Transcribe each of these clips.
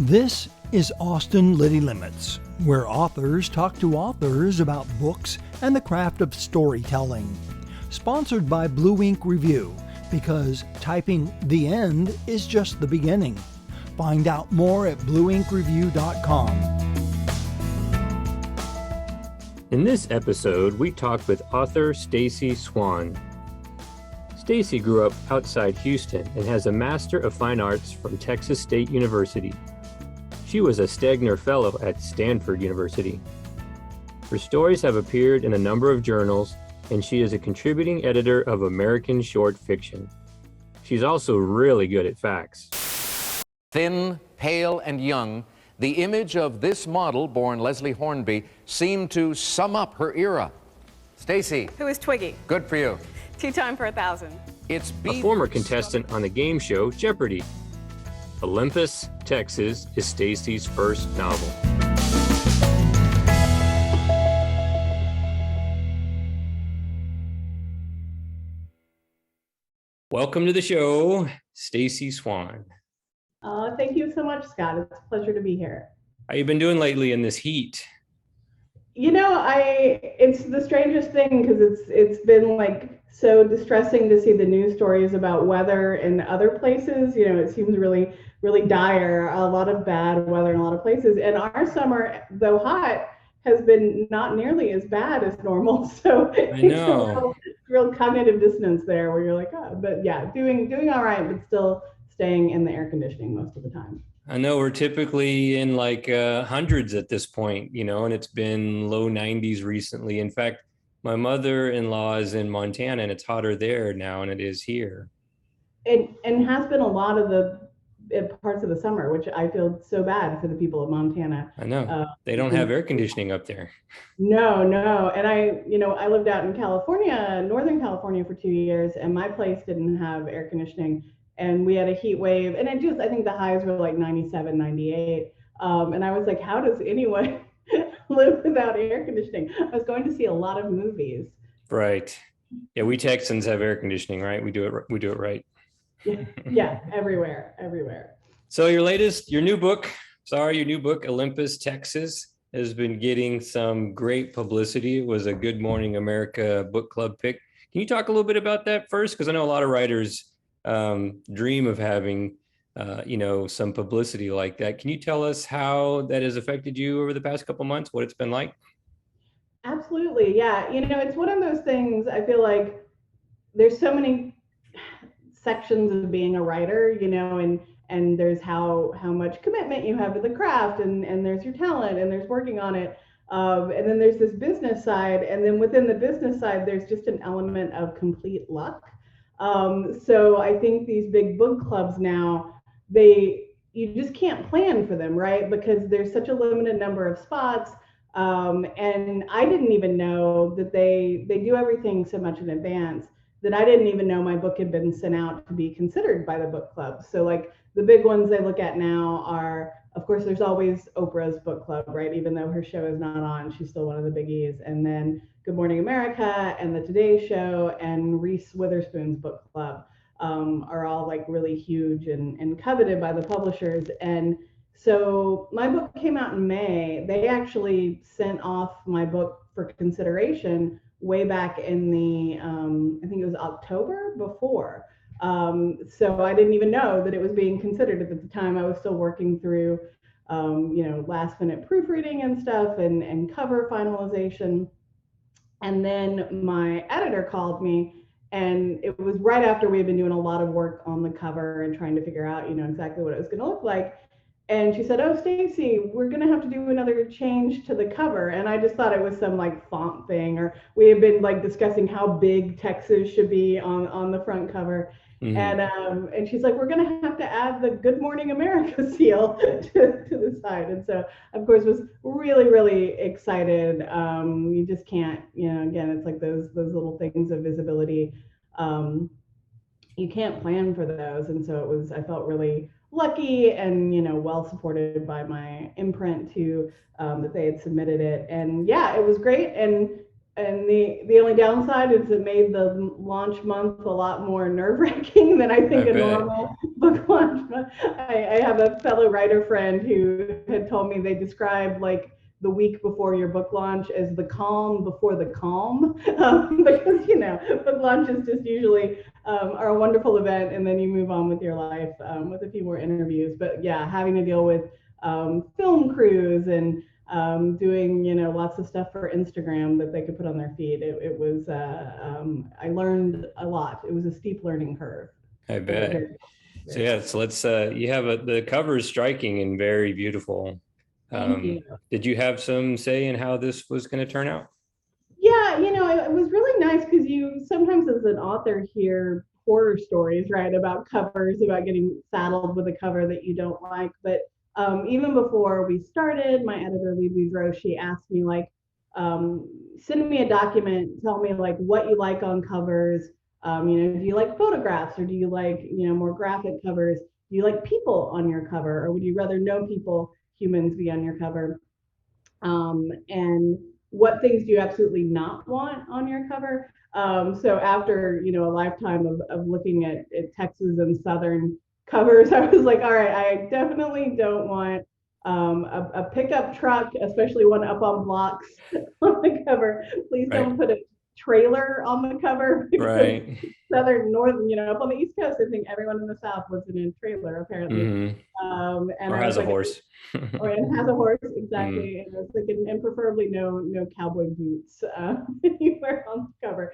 This is Austin Liti Limits, where authors talk to authors about books and the craft of storytelling. Sponsored by Blue Ink Review, because typing the end is just the beginning. Find out more at blueinkreview.com. In this episode, we talk with author Stacey Swann. Stacey grew up outside Houston and has a Master of Fine Arts from Texas State University. She was a Stegner Fellow at Stanford University. Her stories have appeared in a number of journals, and she is a contributing editor of American Short Fiction. She's also really good at facts. Thin, pale, and young, the image of this model, born Leslie Hornby, seemed to sum up her era. Stacey. Who is Twiggy? Good for you. Two-time for 1,000. It's A former contestant on the game show Jeopardy! Olympus, Texas is Stacey's first novel. Welcome to the show, Stacey Swann. Thank you so much, Scott. It's a pleasure to be here. How you been doing lately in this heat? You know, it's the strangest thing because it's been like so distressing to see the news stories about weather in other places. You know, it seems really, really dire. A lot of bad weather in a lot of places. And our summer, though hot, has been not nearly as bad as normal. So I know. It's a real cognitive dissonance there where you're like, oh, but yeah, doing all right, but still staying in the air conditioning most of the time. I know we're typically in like hundreds at this point, you know, and it's been low 90s recently. In fact, my mother-in-law is in Montana and it's hotter there now than it is here. And has been a lot of the parts of the summer, which I feel so bad for the people of Montana. I know. They don't have air conditioning up there. No. And I lived out in California, Northern California for 2 years, and my place didn't have air conditioning. And we had a heat wave, and I think the highs were like 97, 98. And I was like, how does anyone live without air conditioning? I was going to see a lot of movies. Right. Yeah, we Texans have air conditioning, right? We do it right. Yeah, everywhere. So your new book, Olympus, Texas, has been getting some great publicity. It was a Good Morning America book club pick. Can you talk a little bit about that first? Because I know a lot of writers dream of having some publicity like that. Can you tell us how that has affected you over the past couple months, what it's been like? Absolutely. Yeah. You know, it's one of those things. I feel like there's so many sections of being a writer, you know, and there's how much commitment you have to the craft, and there's your talent, and there's working on it. And then there's this business side, and then within the business side, there's just an element of complete luck. So I think these big book clubs now, you just can't plan for them, right? Because there's such a limited number of spots. And I didn't even know that they do everything so much in advance that I didn't even know my book had been sent out to be considered by the book club. So like the big ones they look at now are, of course, there's always Oprah's book club, right? Even though her show is not on, she's still one of the biggies. And then Good Morning America and the Today Show and Reese Witherspoon's book club are all like really huge and coveted by the publishers. And so my book came out in May. They actually sent off my book for consideration way back in the, I think it was October before. So I didn't even know that it was being considered at the time. I was still working through, last minute proofreading and stuff and cover finalization. And then my editor called me, and it was right after we had been doing a lot of work on the cover and trying to figure out, exactly what it was going to look like. And she said, "Oh, Stacey, we're going to have to do another change to the cover." And I just thought it was some like font thing, or we had been like discussing how big Texas should be on the front cover. Mm-hmm. And she's like, "We're going to have to add the Good Morning America seal to the side." And so, of course, was really, really excited. You just can't, again, it's like those little things of visibility. You can't plan for those. And so I felt really lucky and well supported by my imprint too, that they had submitted it. And yeah, it was great. And and the only downside is it made the launch month a lot more nerve-wracking than I think I a bet. normal book launch month. I have a fellow writer friend who had told me they described like the week before your book launch as the calm before the calm, because book launches just usually are a wonderful event, and then you move on with your life with a few more interviews. But yeah, having to deal with film crews and doing lots of stuff for Instagram that they could put on their feed. It was I learned a lot. It was a steep learning curve. I But bet. very, So very yeah, so let's you have the cover is striking and very beautiful. Thank you. Did you have some say in how this was going to turn out? Yeah, it was really nice because you sometimes as an author hear horror stories, right, about covers, about getting saddled with a cover that you don't like. But even before we started, my editor, Lee Boudreau, she asked me like, send me a document, tell me like what you like on covers. Do you like photographs or do you like, more graphic covers? Do you like people on your cover or would you rather no people, humans be on your cover? And what things do you absolutely not want on your cover? So after a lifetime of looking at Texas and Southern covers, I was like, all right, I definitely don't want a pickup truck, especially one up on blocks on the cover. Please Right. don't put a trailer on the cover because Right. Southern, Northern, up on the East Coast, I think everyone in the South lives in a trailer apparently. Hmm. And Or I was has a like, horse. or it has a horse, Mm. exactly. And I was thinking, and preferably no cowboy boots anywhere on the cover,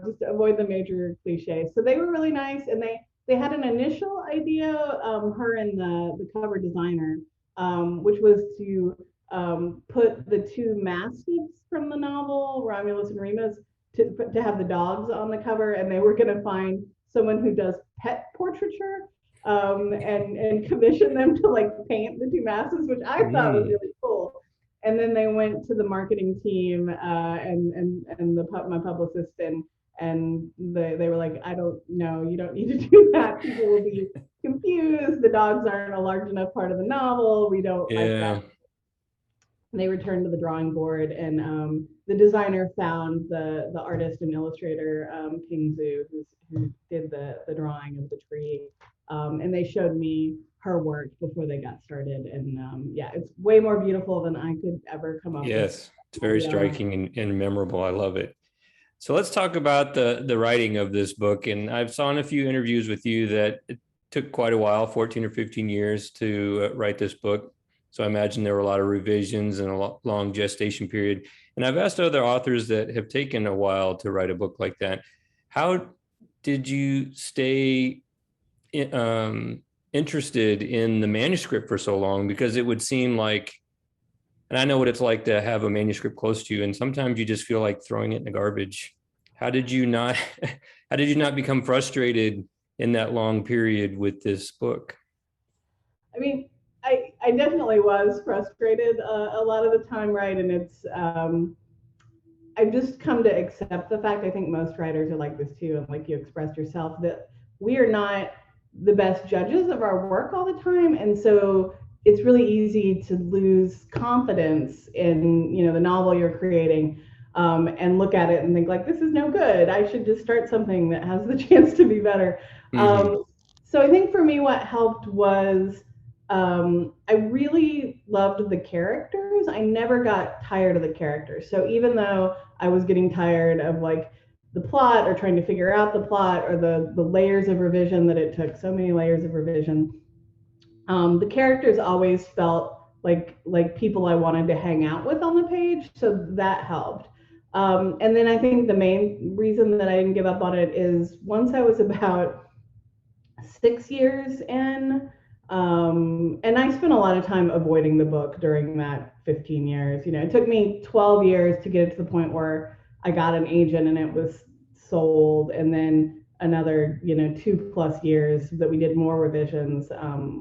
just to avoid the major cliches. So they were really nice, and they had an initial idea, her and the cover designer, which was to put the two mastiffs from the novel, Romulus and Remus, to have the dogs on the cover, and they were going to find someone who does pet portraiture and commission them to like paint the two masses, which I thought was Mm. really cool. And then they went to the marketing team and my publicist and they were like, I don't know, you don't need to do that. People will be confused. The dogs aren't a large enough part of the novel. We don't like that. Yeah. And they returned to the drawing board, and the designer found the artist and illustrator King Zhu, who did the drawing of the tree, and they showed me her work before they got started, and yeah, it's way more beautiful than I could ever come up with. Yes. It's very Yeah. striking and memorable. I love it. So let's talk about the writing of this book. And I've saw in a few interviews with you that it took quite a while, 14 or 15 years to write this book. So I imagine there were a lot of revisions and a long gestation period. And I've asked other authors that have taken a while to write a book like that. How did you stay interested in the manuscript for so long? Because it would seem like, and I know what it's like to have a manuscript close to you, and sometimes you just feel like throwing it in the garbage. How did you not how did you not become frustrated in that long period with this book? I mean, I definitely was frustrated a lot of the time, right? And it's I've just come to accept the fact, I think most writers are like this too, and like you expressed yourself, that we are not the best judges of our work all the time. And so it's really easy to lose confidence in, the novel you're creating, and look at it and think like, this is no good. I should just start something that has the chance to be better. Mm-hmm. So I think for me, what helped was I really loved the characters. I never got tired of the characters. So even though I was getting tired of like the plot or trying to figure out the plot or the layers of revision that it took, so many layers of revision, the characters always felt like people I wanted to hang out with on the page. So that helped. And then I think the main reason that I didn't give up on it is once I was about 6 years in, and I spent a lot of time avoiding the book during that 15 years. It took me 12 years to get it to the point where I got an agent and it was sold, and then another 2+ years that we did more revisions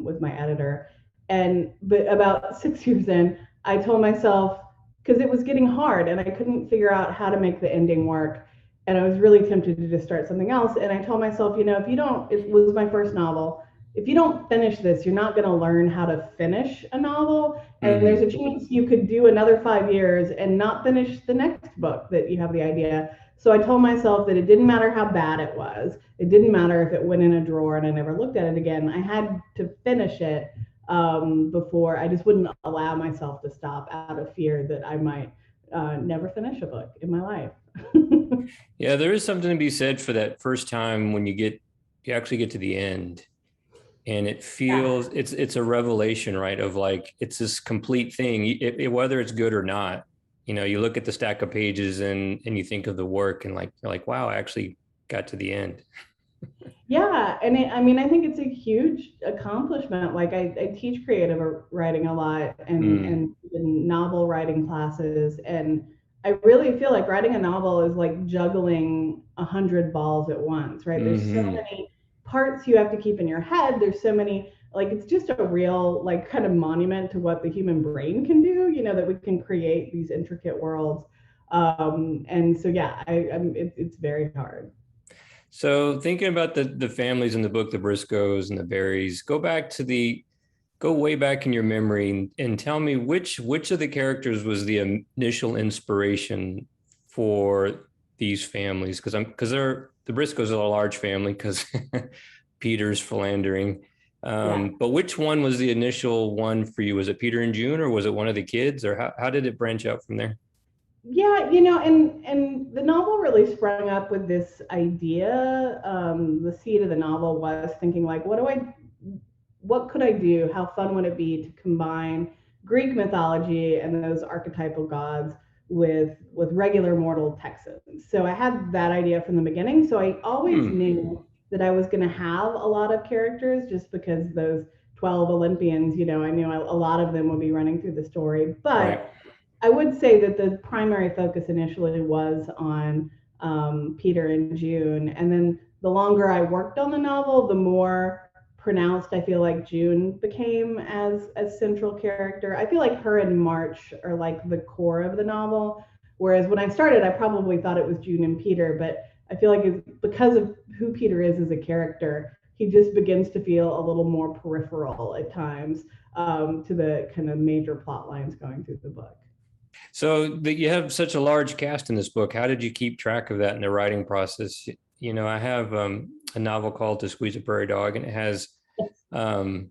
with my editor. But about 6 years in, I told myself, because it was getting hard and I couldn't figure out how to make the ending work, and I was really tempted to just start something else. And I told myself, if you don't, it was my first novel, if you don't finish this, you're not going to learn how to finish a novel. And there's a chance you could do another 5 years and not finish the next book that you have the idea. So I told myself that it didn't matter how bad it was. It didn't matter if it went in a drawer and I never looked at it again. I had to finish it before. I just wouldn't allow myself to stop out of fear that I might never finish a book in my life. Yeah, there is something to be said for that first time when you actually get to the end, and it feels it's a revelation, right? Of like, it's this complete thing, whether it's good or not. You look at the stack of pages and you think of the work, and like, you're like, wow, I actually got to the end. Yeah, and I mean, I think it's a huge accomplishment. Like I teach creative writing a lot and in novel writing classes, and I really feel like writing a novel is like juggling 100 balls at once, right? There's so many parts you have to keep in your head. There's so many, like, it's just a real like kind of monument to what the human brain can do, that we can create these intricate worlds. And so yeah, it's very hard. So thinking about the families in the book, the Briscoes and the Berries, go way back in your memory and tell me which of the characters was the initial inspiration for these families, because the Briscoes are a large family because Peter's philandering. But which one was the initial one for you? Was it Peter and June, or was it one of the kids, or how did it branch out from there? Yeah, and the novel really sprung up with this idea. The seed of the novel was thinking like, what could I do? How fun would it be to combine Greek mythology and those archetypal gods with regular mortal Texans? So I had that idea from the beginning. So I always knew that I was going to have a lot of characters, just because those 12 Olympians, I knew a lot of them would be running through the story. But Right. I would say that the primary focus initially was on Peter and June. And then the longer I worked on the novel, the more pronounced I feel like June became as a central character. I feel like her and March are like the core of the novel. Whereas when I started, I probably thought it was June and Peter, but I feel like it's because of who Peter is as a character, he just begins to feel a little more peripheral at times to the kind of major plot lines going through the book. So that you have such a large cast in this book, how did you keep track of that in the writing process? I have a novel called To Squeeze a Prairie Dog, and it has oh,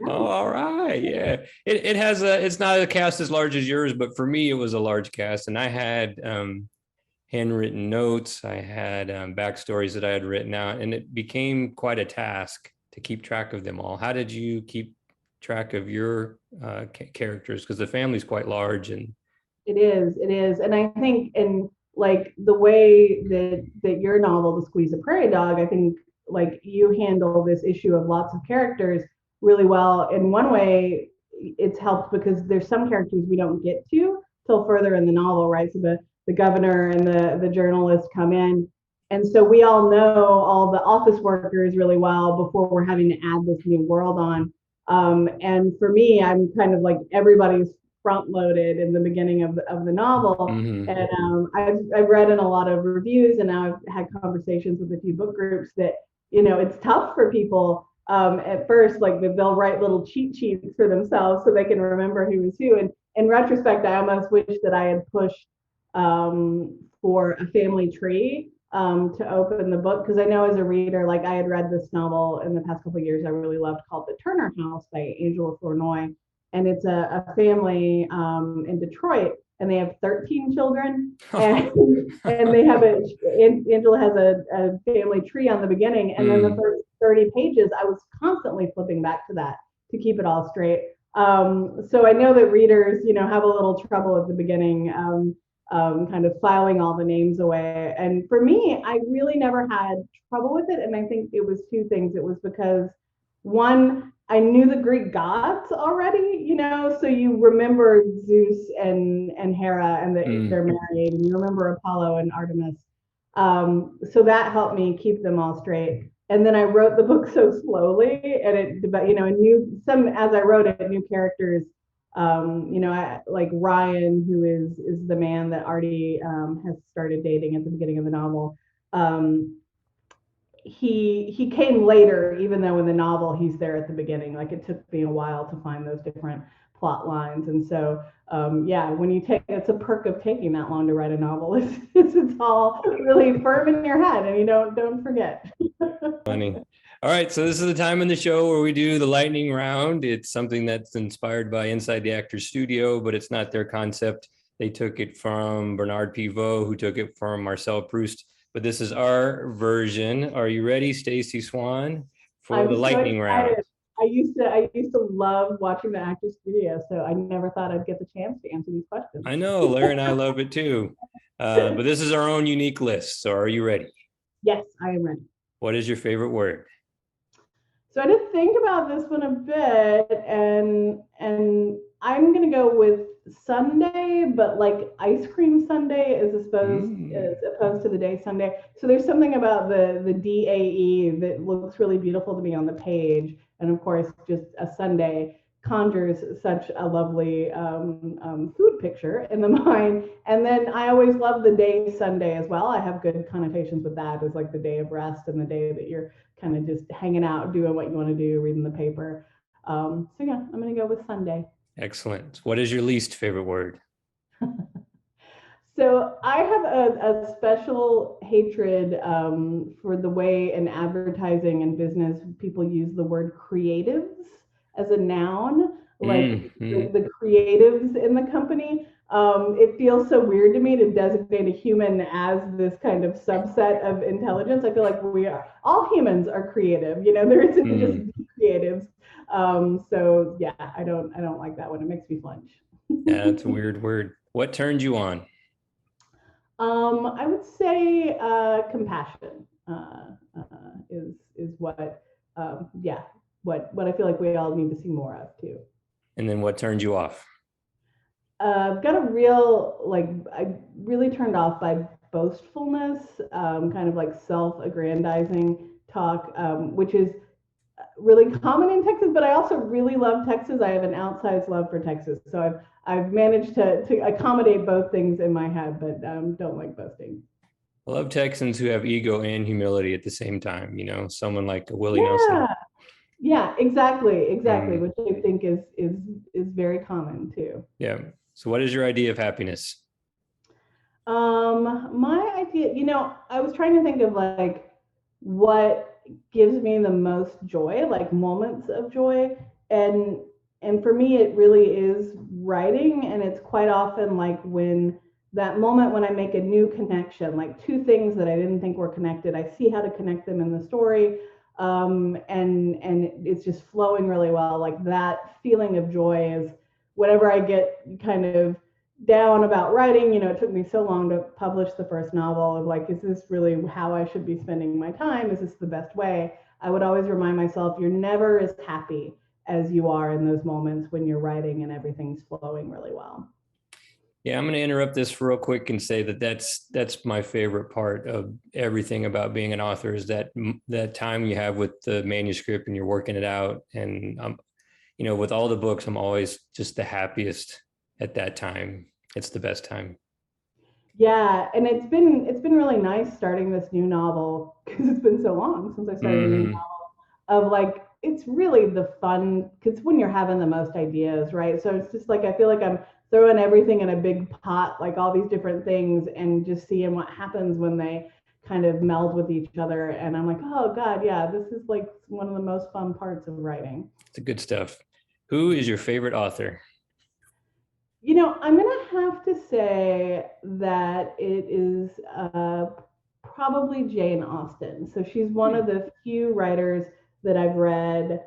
all right. Yeah. It has it's not a cast as large as yours, but for me, it was a large cast. And I had handwritten notes. I had backstories that I had written out, and it became quite a task to keep track of them all. How did you keep track of your characters? Because the family's quite large. And it is. And I think, and like the way that your novel, To Squeeze a Prairie Dog, I think like you handle this issue of lots of characters really well. In one way, it's helped because there's some characters we don't get to till further in the novel, right? So the governor and the journalist come in. And so we all know all the office workers really well before we're having to add this new world on. And for me, I'm kind of like everybody's front loaded in the beginning of the novel. And I've read in a lot of reviews, and now I've had conversations with a few book groups that, it's tough for people at first, like they'll write little cheat sheets for themselves so they can remember who was who. And in retrospect, I almost wish that I had pushed for a family tree to open the book, because I know as a reader, like I had read this novel in the past couple of years I really loved called The Turner House by Angela Flournoy, and it's a family in Detroit, and they have 13 children, and they have Angela has a family tree on the beginning, and then the first 30 pages I was constantly flipping back to that to keep it all straight. So I know that readers, have a little trouble at the beginning. Kind of filing all the names away. And for me, I really never had trouble with it. And I think it was two things. It was because, one, I knew the Greek gods already, so you remember Zeus and Hera, and they're married, and you remember Apollo and Artemis. So that helped me keep them all straight. And then I wrote the book so slowly, and as I wrote it, new characters. Like Ryan, who is the man that Artie has started dating at the beginning of the novel. he came later, even though in the novel he's there at the beginning. Like it took me a while to find those different plot lines, and so yeah, when you take, it's a perk of taking that long to write a novel. It's all really firm in your head, and you don't forget. Funny. All right, so this is the time in the show where we do the lightning round. It's something that's inspired by Inside the Actors Studio, but it's not their concept. They took it from Bernard Pivot, who took it from Marcel Proust. But this is our version. Are you ready, Stacey Swann, for the lightning round? I used to love watching the Actors Studio, so I never thought I'd get the chance to answer these questions. I know, Larry and I love it too. But this is our own unique list. So are you ready? Yes, I am ready. What is your favorite word? So I did think about this one a bit, and I'm gonna go with Sunday, but like ice cream Sunday as opposed to the day Sunday. So there's something about the DAE that looks really beautiful to me on the page, and of course, just a Sunday conjures such a lovely food picture in the mind. And then I always love the day Sunday as well. I have good connotations with that as like the day of rest and the day that you're kind of just hanging out, doing what you want to do, reading the paper. So yeah, I'm going to go with Sunday. Excellent. What is your least favorite word? So I have a special hatred for the way in advertising and business people use the word creatives as a noun, like the creatives in the company. It feels so weird to me to designate a human as this kind of subset of intelligence. I feel like all humans are creative. There isn't just creatives. So yeah, I don't like that one. It makes me flinch. Yeah, it's a weird word. What turned you on? I would say compassion is what what I feel like we all need to see more of too. And then what turned you off? I've got I really turned off by boastfulness, kind of like self-aggrandizing talk, which is really common in Texas, but I also really love Texas. I have an outsized love for Texas. So I've managed to accommodate both things in my head, but don't like boasting. I love Texans who have ego and humility at the same time, someone like Willie Nelson. Yeah, exactly, which I think is very common too. Yeah. So what is your idea of happiness? My idea, I was trying to think of like what gives me the most joy, like moments of joy, and for me it really is writing, and it's quite often like when that moment when I make a new connection, like two things that I didn't think were connected, I see how to connect them in the story, and it's just flowing really well. Like that feeling of joy is whenever I get kind of down about writing. It took me so long to publish the first novel of like, is this really how I should be spending my time? Is this the best way? I would always remind myself, you're never as happy as you are in those moments when you're writing and everything's flowing really well. Yeah, I'm going to interrupt this real quick and say that's my favorite part of everything about being an author is that time you have with the manuscript and you're working it out. And with all the books, I'm always just the happiest at that time. It's the best time. Yeah, and it's been really nice starting this new novel because it's been so long since I started a new novel. Of like, it's really the fun, because when you're having the most ideas, right? So it's just like I feel like I'm throwing everything in a big pot, like all these different things, and just seeing what happens when they kind of meld with each other. And I'm like, oh God, yeah, this is like one of the most fun parts of writing. It's good stuff. Who is your favorite author? I'm going to have to say that it is probably Jane Austen. So she's one of the few writers that I've read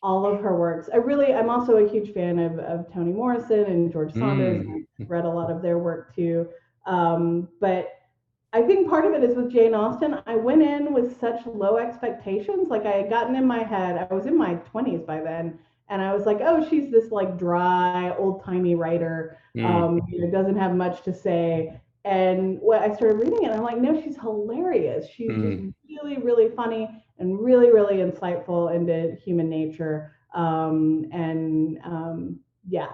all of her works. I'm also a huge fan of Toni Morrison and George Saunders. I've read a lot of their work too. But I think part of it is with Jane Austen, I went in with such low expectations. Like I had gotten in my head, I was in my 20s by then, and I was like, oh, she's this like dry, old-timey writer, doesn't have much to say. And when I started reading it, I'm like, no, she's hilarious. She's just really, really funny and really, really insightful into human nature. Yeah,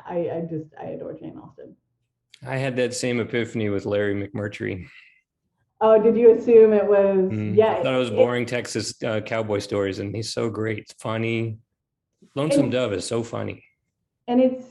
I adore Jane Austen. I had that same epiphany with Larry Mcmurtry. Oh, did you assume it was? Yeah, I thought it was boring Texas cowboy stories, and he's so great. It's funny. Lonesome and Dove is so funny. and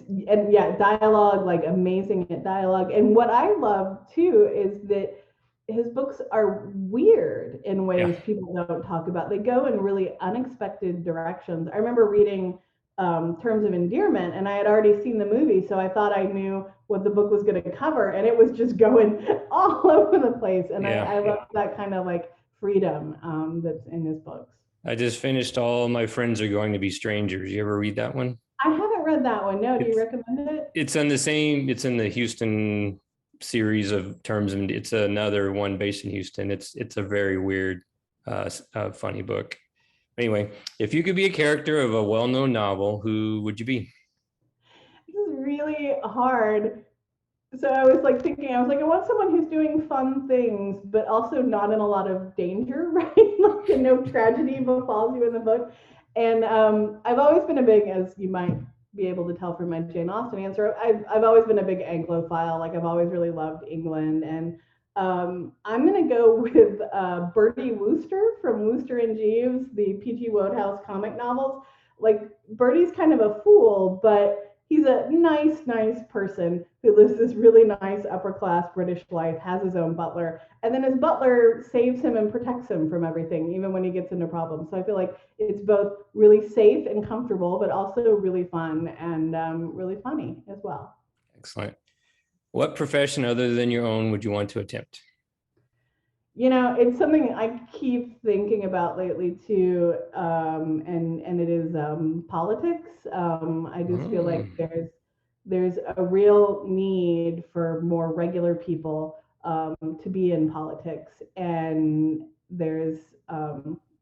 yeah, dialogue, like amazing at dialogue. And what I love too is that his books are weird in Yeah. ways people don't talk about. They go in really unexpected directions. I remember reading Terms of Endearment, and I had already seen the movie, so I thought I knew what the book was going to cover, and it was just going all over the place. And Yeah. I love that kind of like freedom that's in his books. I just finished All My Friends Are Going to Be Strangers. You ever read that one? I haven't read that one. No, do you It's recommend it? it's in the Houston series of terms, and it's another one based in Houston. It's a very weird, funny book. Anyway, if you could be a character of a well-known novel, who would you be? This is really hard. So I was like thinking, I was like, I want someone who's doing fun things, but also not in a lot of danger, right? Like, and no tragedy befalls you in the book. And I've always been a big, as you might be able to tell from my Jane Austen answer, I've always been a big Anglophile. Like I've always really loved England. And I'm going to go with Bertie Wooster from Wooster and Jeeves, the P.G. Wodehouse comic novels. Like Bertie's kind of a fool, but he's a nice person who lives this really nice upper class British life, has his own butler, and then his butler saves him and protects him from everything, even when he gets into problems. So I feel like it's both really safe and comfortable, but also really fun and really funny as well. Excellent. What profession other than your own would you want to attempt? You know, it's something I keep thinking about lately too, and it is politics. I just feel like there's a real need for more regular people to be in politics, and there's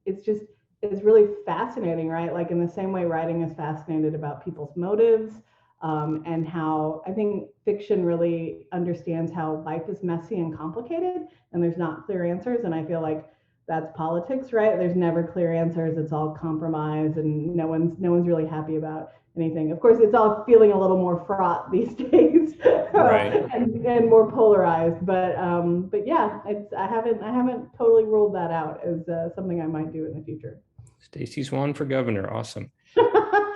it's really fascinating, right? Like in the same way writing is fascinated about people's motives, and how I think fiction really understands how life is messy and complicated, and there's not clear answers. And I feel like that's politics, right? There's never clear answers. It's all compromise, and no one's really happy about anything. Of course, it's all feeling a little more fraught these days, Right. and more polarized. But yeah, I haven't totally ruled that out as something I might do in the future. Stacey Swann for governor. Awesome.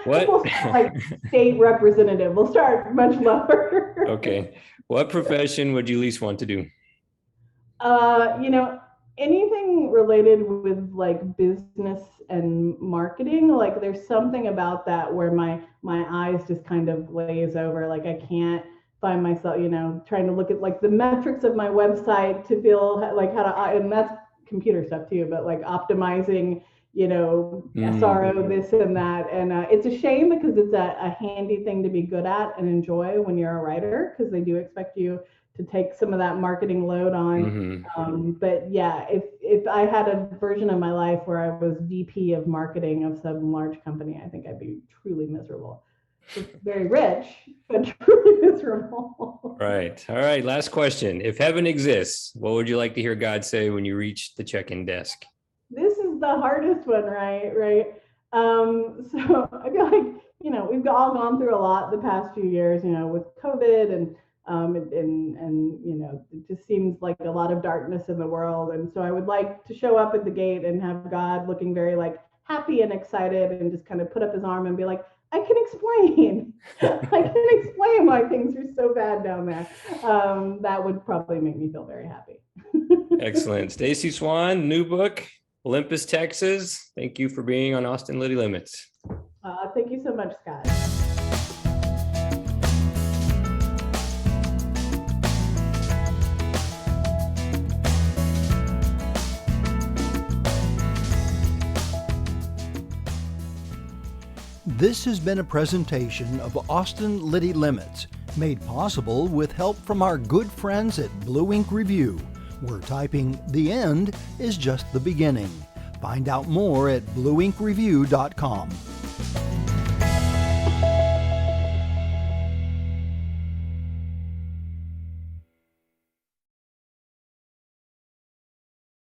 We'll start like state representative. We'll start much lower. Okay. What profession would you least want to do? You know, anything related with like business and marketing, like there's something about that where my eyes just kind of glaze over. Like I can't find myself, you know, trying to look at like the metrics of my website to feel like how to, and that's computer stuff too, but like optimizing, you know, SRO, this and that. And it's a shame because it's a handy thing to be good at and enjoy when you're a writer, because they do expect you to take some of that marketing load on. But yeah, if I had a version of my life where I was VP of marketing of some large company, I think I'd be truly miserable. Just very rich, but truly miserable. Right. All right. Last question. If heaven exists, what would you like to hear God say when you reach the check-in desk? This is the hardest one, right? So I feel like, you know, we've all gone through a lot the past few years, you know, with COVID and you know, it just seems like a lot of darkness in the world. And so I would like to show up at the gate and have God looking very like happy and excited and just kind of put up his arm and be like, I can explain. I can explain why things are so bad down there. That would probably make me feel very happy. Excellent. Stacey Swann, new book, Olympus, Texas. Thank you for being on Austin Liti Limits. Thank you so much, Scott. This has been a presentation of Austin Liti Limits, made possible with help from our good friends at Blue Ink Review, where typing "the end" is just the beginning. Find out more at blueinkreview.com.